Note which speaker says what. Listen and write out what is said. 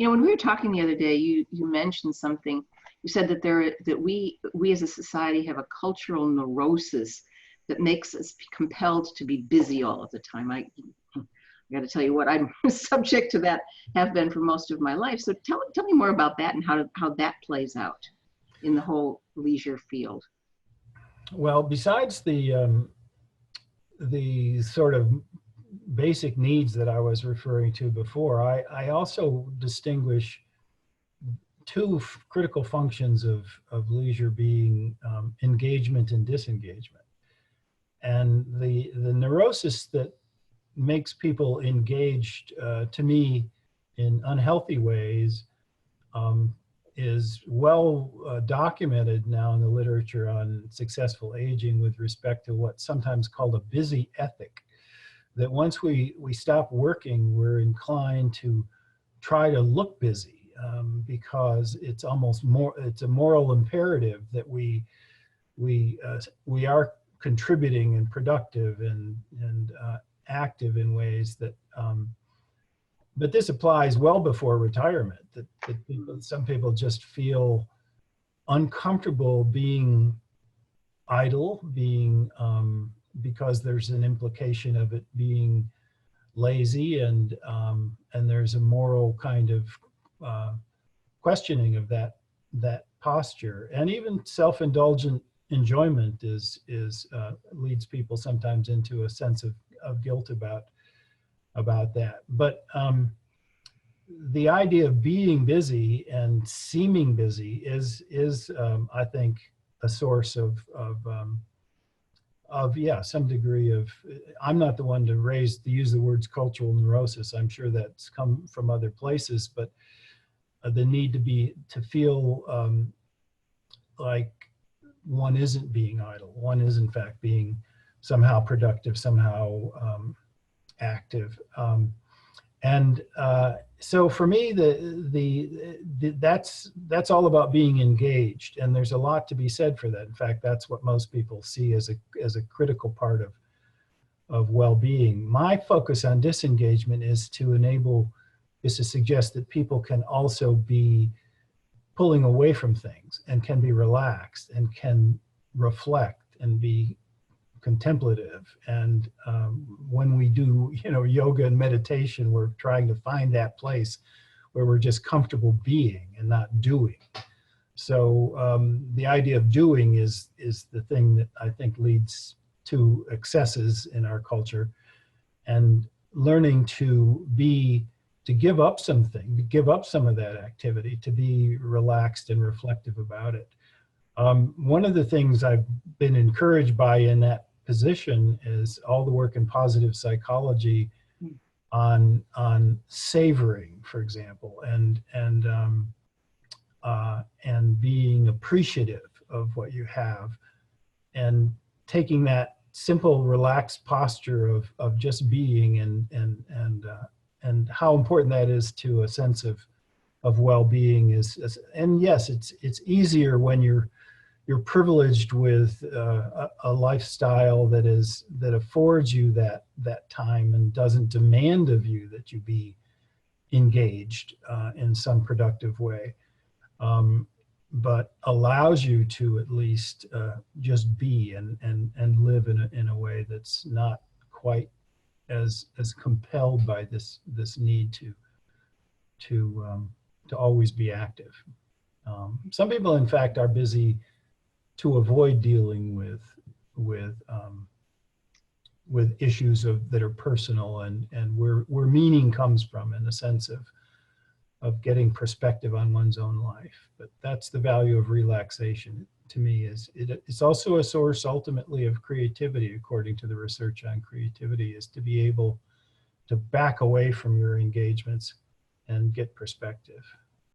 Speaker 1: You know, when we were talking the other day, you mentioned something. You said that we as a society have a cultural neurosis that makes us compelled to be busy all of the time. I got to tell you what, I'm subject to that, have been for most of my life. So tell me more about that and how that plays out in the whole leisure field.
Speaker 2: Well, besides the sort of basic needs that I was referring to before, I also distinguish two critical functions of leisure being engagement and disengagement. And the neurosis that makes people engaged, to me, in unhealthy ways, is well documented now in the literature on successful aging with respect to what's sometimes called a busy ethic. That once we stop working, we're inclined to try to look busy because it's almost it's a moral imperative that we are contributing and productive and active in ways that but this applies well before retirement, that some people just feel uncomfortable being idle, because there's an implication of it being lazy, and there's a moral kind of questioning of that posture. And even self-indulgent enjoyment leads people sometimes into a sense of guilt about that. But the idea of being busy and seeming busy is I think a source of some degree of, I'm not the one to use the words cultural neurosis. I'm sure that's come from other places, but the need to feel like one isn't being idle. One is in fact being somehow productive, somehow active. So for me, that's all about being engaged, and there's a lot to be said for that. In fact, that's what most people see as a critical part of well-being. My focus on disengagement is to suggest that people can also be pulling away from things and can be relaxed and can reflect and be contemplative. And when we do, yoga and meditation, we're trying to find that place where we're just comfortable being and not doing. So the idea of doing is the thing that I think leads to excesses in our culture, and learning to give up something, to give up some of that activity, to be relaxed and reflective about it. One of the things I've been encouraged by in that position is all the work in positive psychology on savoring, for example, and being appreciative of what you have, and taking that simple, relaxed posture of just being, and how important that is to a sense of well-being and yes, it's easier when you're privileged with a lifestyle that affords you that time and doesn't demand of you that you be engaged in some productive way, but allows you to at least just be and live in a way that's not quite as compelled by this need to always be active. Some people, in fact, are busy to avoid dealing with issues that are personal and where meaning comes from, in the sense of getting perspective on one's own life. But that's the value of relaxation to me. It's also a source ultimately of creativity, according to the research on creativity, is to be able to back away from your engagements and get perspective.